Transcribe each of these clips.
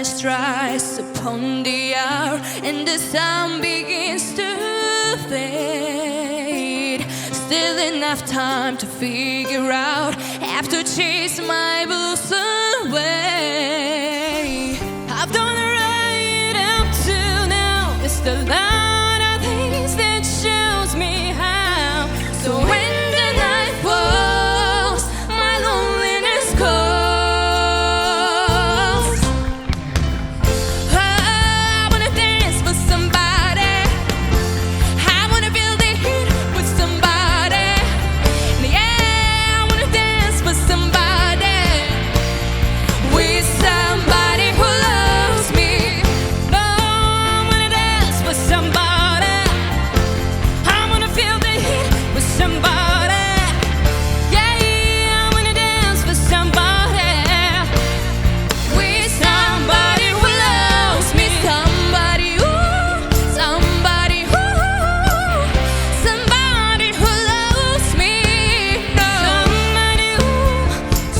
sunlight strikes upon the hour and the sun begins to fade. Still enough time to figure out, have to chase my blues away. I've done it right up to now. It's the light of things that shows me how. So when the night falls, my loneliness calls. I wanna dance with somebody. I wanna feel the heat with somebody. Yeah, I wanna dance with somebody. With somebody who loves me. No, I wanna dance with somebody. I wanna feel the heat with somebody. Yeah, I wanna dance with somebody. With somebody who loves me. Somebody who, somebody who, somebody who loves me. No.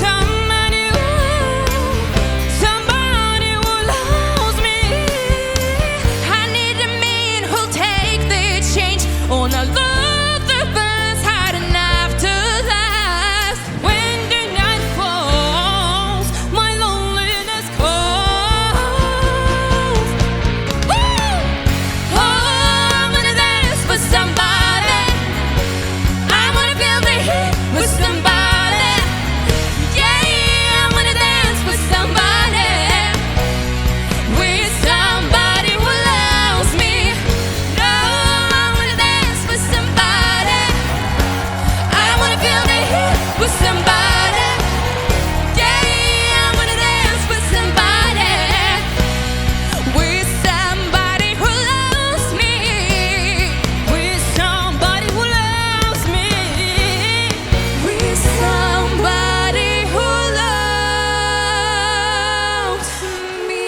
Somebody who, somebody who loves me. I need a man who'll take the change on a love that burns hard enough to last. When the night falls, my loneliness calls. Woo! Oh, I wanna dance with somebody. I wanna feel the heat with somebody. Yeah, I wanna dance with somebody. With somebody who loves me. No, I wanna dance with somebody. I wanna feel the heat with somebody. Yeah, I wanna dance with somebody. With somebody who loves me. With somebody who loves me. With somebody who loves me.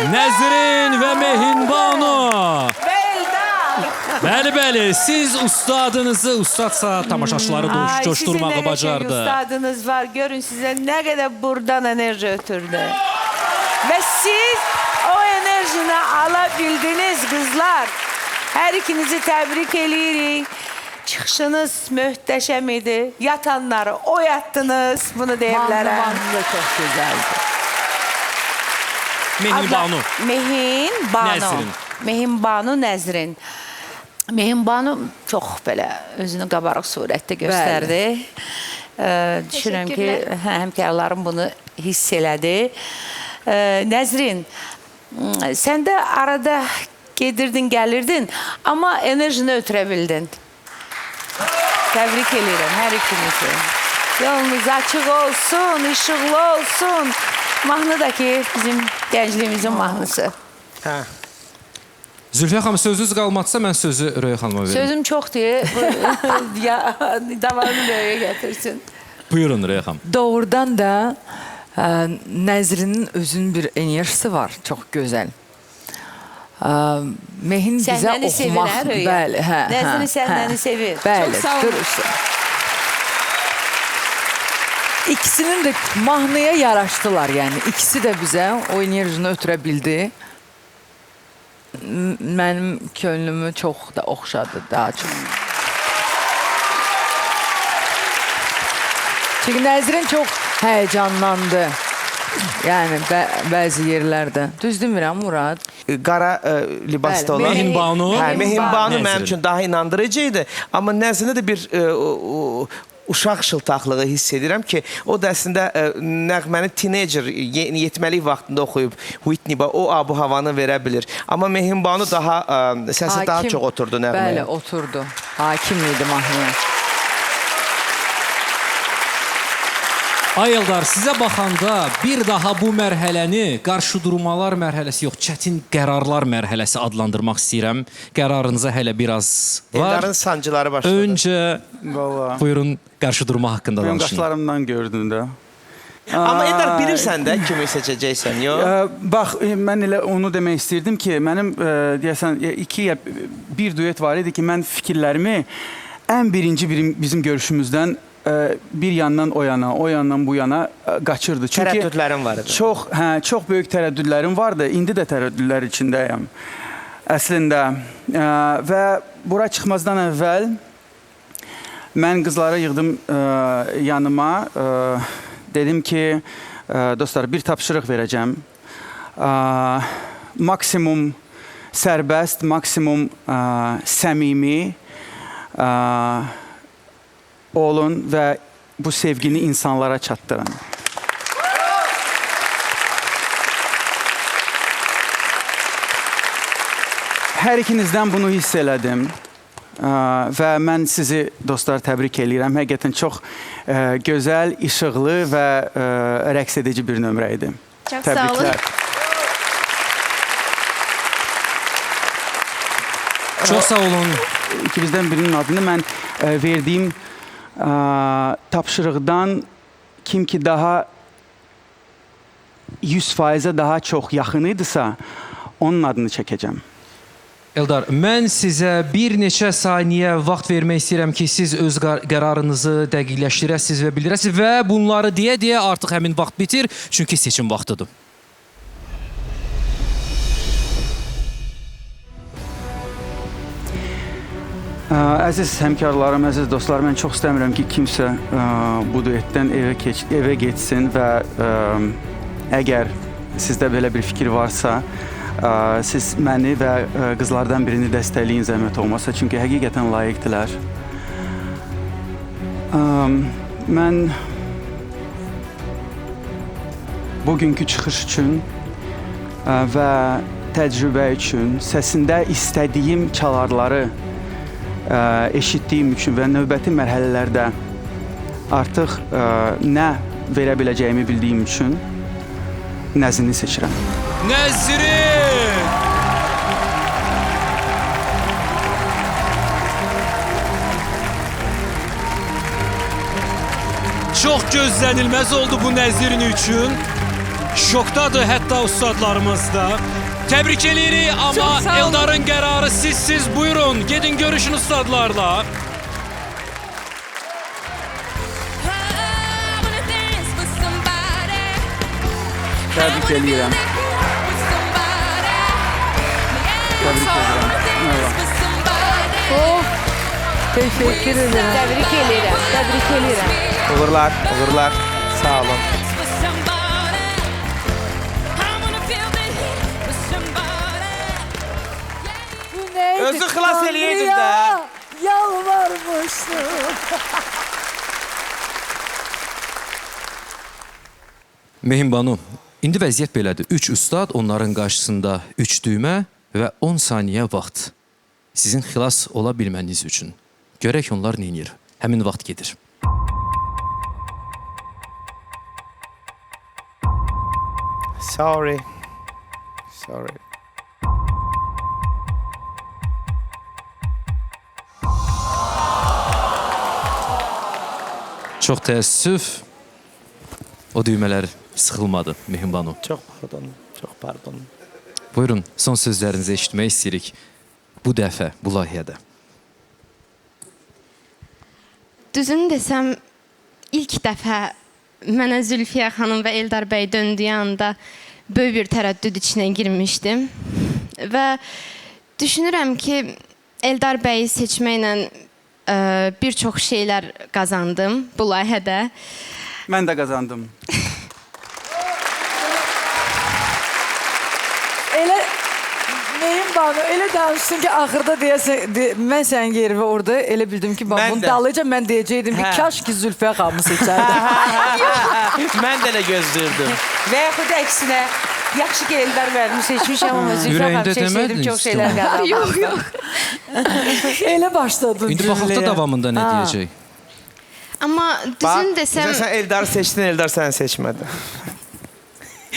Nəzrin və Mehinbanu. Bəli, bəli, siz ustadınızı, ustadsa tamaşaçıları coşturmağı bacardı. Sizin ustadınız var. Görün size ne kadar buradan enerji ötürdü. Ve siz o enerjini alabildiniz kızlar. Her ikinizi tebrik edirik. Çıkışınız mühteşem idi. Yatanları oyattınız. Bunu diyebilirim. Mahnı da çok güzeldi. Mehinbanu. Mehinbanu. Nəzrin. Mehinbanu Nəzrin. Mehinbanu çox belə özünü qabarıq surətdə göstərdi. Düşünürəm ki, həmkarlarım bunu hiss elədi. Nəzrin, sən də arada gedirdin, gəlirdin, amma enerjini ötürə bildin. Təbrik edirəm hər ikinizi. Yolunuz açıq olsun, işıqlı olsun. Mahnı da ki, bizim gəncliyimizin mahnısı. Zülfiyə xanım, sözünüz qalmadısa mən sözü Röya xanıma verim. Sözüm çoxdur. Davarını Röya gətirsin. Buyurun Röya xanım. Doğrudan da Nəzrinin özünün bir enerjisi var. Çox gözəl. Mehin bizə Səhnəni sevir, oxumaq. hə Röya? Bəli, hə. Nəzrin səhnəni sevir. Bəli, Çox sağ olun. dürüst. İkisinin de mahnıya yaraşdılar yani. İkisi de bize o enerjini ötürə bildi. Mənim könlümü çox da oxşadı daha çox. Çünki Nəzrin çox həyecanlandı. Yəni bəzi yerlərdə. Düz demirəm Murad? Qara libasda olan Mehinbanu. Mehinbanu Nəzrin. mənim üçün daha inandırıcı idi. Amma Nəzrində də bir uşaq şıltaqlığı hiss edirəm ki, o da əslində nəğməni teenager, yetməlik vaxtında oxuyub Whitney, o abu-havanı verə bilir. Amma Mehinbanu daha, səsi daha çox oturdu nəğməyə. Bəli, oturdu. Hakim idi mahnıya. Ay Eldar, sizə baxanda bir daha bu mərhələni qarşıdurmalar mərhələsi yox, çətin qərarlar mərhələsi adlandırmaq istəyirəm. Qərarınıza hələ biraz var. Eldarın sancıları başladı. Öncə Vallahi. buyurun qarşıdurma haqqında Benim danışın. qaşlarımdan gördün də. Amma Eldar bilirsən də kimi seçəcəksən, yox? Bax, mən elə onu demək istirdim ki, mənim deyəsən bir duet var idi ki, mən fikirlərimi ən birinci bizim görüşümüzdən bir yandan o yana, o yandan bu yana qaçırdı. Çünki Tərəddüdlərin var idi. Çox böyük tərəddüdlərim vardı. İndi də tərəddüdlər içindəyəm. Əslində və bura çıxmazdan əvvəl mən qızları yığdım yanıma. Dedim ki, dostlar, bir tapşırıq verəcəm. Maksimum sərbəst, maksimum səmimi olun və bu sevgini insanlara çatdırın. Hər ikinizdən bunu hiss elədim. Və mən sizi, dostlar, təbrik eləyirəm. Həqiqətən çox gözəl, işıqlı və rəqs edici bir nömrə idi. Çox sağ olun. Çox sağ olun. İkimizdən birinin adını mən verdiyim tapşırıqdan kim ki daha 100%-ə daha çox yaxın idisə, onun adını çəkəcəm. Eldar, mən sizə bir neçə saniyə vaxt vermək istəyirəm ki, siz öz qərarınızı dəqiqləşdirəsiniz və bildirəsiniz və bunları deyə-deyə artıq həmin vaxt bitir, çünki seçim vaxtıdır. Əziz həmkarlarım, əziz dostlar, mən çox istəmirəm ki, kimsə bu duetdən evə getsin və əgər sizdə belə bir fikir varsa, siz məni və qızlardan birini dəstəkləyin zəhmət olmasa, çünki həqiqətən layiqdilər. Mən bugünkü çıxış üçün və təcrübə üçün, səsində istədiyim çalarları eşitdiyim üçün və növbəti mərhələlərdə artıq nə verə biləcəyimi bildiyim üçün Nəzrini seçirəm. Nəzrin! Çox gözlənilməz oldu bu Nəzrin üçün. Şokdadır hətta ustadlarımız da. Təbrik eləyirik, amma Eldarın qərarı sizsiz. Buyurun, gedin görüşün ustadlarla. Təbrik eləyirəm. Təbrik edirəm. Teşekkür ederim. Təbrik eləyirəm. Təbrik eləyirəm. Uğurlar, uğurlar. Sağ olun. Özü xilas eləyirdin də. Yalvarmışsın. Mehim Banu, indi vəziyyət belədir. 3 ustad, onların qarşısında 3 düymə və 10 saniyə vaxt. Sizin xilas ola bilməniz üçün. Görək onlar neynir. Həmin vaxt gedir. Sorry. Çox təəssüf, o düymələr sıxılmadı Mehim Banu. Çox pardon. Buyurun, son sözlərinizi eşitmək istəyirik bu dəfə, bu layihədə. Düzünü desəm, ilk dəfə mənə Zülfiyə xanım və Eldar bəy döndüyü anda böyük bir tərəddüd içinə girmişdim. Və düşünürəm ki, Eldar bəyi seçməklə bir çox şeylər qazandım bu layihədə. Mən də qazandım. Elə Mehim Banu elə danışsın ki, axırda deyəsən, mən sənin yerimi orada elə bildim ki, bunun dalıca mən deyəcəkdim ki, kaş ki Zülfiyə xanımı seçərdim. Mən də elə gözləyirdim. Və yaxud əksinə, yaxşı ki Eldar müəllimi seçmişəm, amma Zülfiyə xanım seçsəydim çox şeylər qazanmazdım. Yox. Elə başladın. İndi baxaq da davamında nə deyəcək? Amma düzünü desəm... Sən Eldarı seçdin, Eldar səni seçmədi.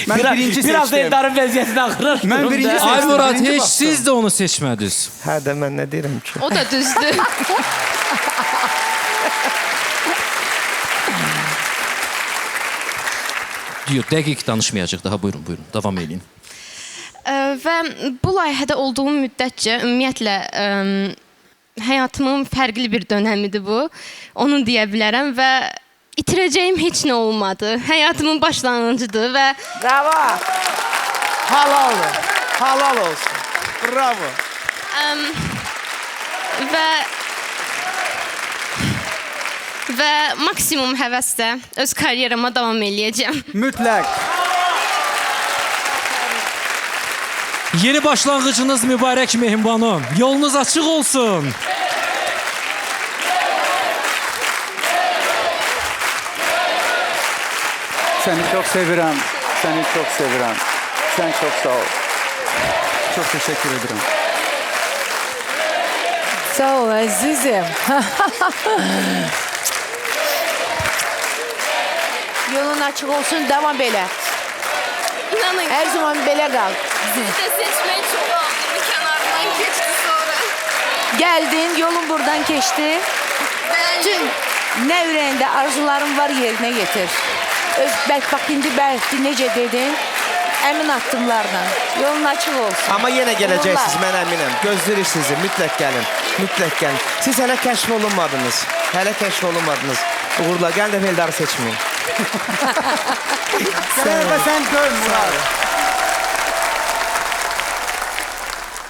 Mən birinci seçdim. Biraz da Eldarın vəziyyətini axırar. Mən birinci seçdim. Ay Murad, heç siz də onu seçmədiniz. Hə də mən nə deyirəm ki? O da düzdür. Yox, dəqiq danışmayacaq daha. Buyurun, buyurun. Davam edin. Və bu layihədə olduğum müddətcə ümumiyyətlə həyatımın fərqli bir dönəmidir bu. Onu deyə bilərəm və itirəcəyim heç nə olmadı. Həyatımın başlanğıcıdır və Bravo. Halal ol. Halal olsun. Bravo. və maksimum həvəslə öz karyerama davam eləyəcəm. Mütləq. Yeni başlanğıcınız mübarək Mehribanım. Yolunuz açıq olsun. Səni çox sevirəm. Səni çox sevirəm. Sən çox sağ ol. Çox təşəkkür edirəm. Sağ ol əzizim. Yolun açıq olsun, devam belə. İnanın Hər zaman belə qal. sizi də seçmək çox aldım. Kənardan keçdi sonra. Gəldin, yolun buradan keçdi. Bütün nə ürəyində arzuların var yerinə getir. Öz bəlkə indi bəlkə necə dedin? Əmin addımlarla. Yolun açıq olsun. Amma yenə gələcəksiniz, Uğurlar. mən əminəm. Gözləyirik sizi. Mütləq gəlin. Mütləq gəlin. Siz hələ kəşf olunmadınız. Hələ kəşf olunmadınız. Uğurlar. Gəlin də Eldarı seçməyin. Sən gör Murad.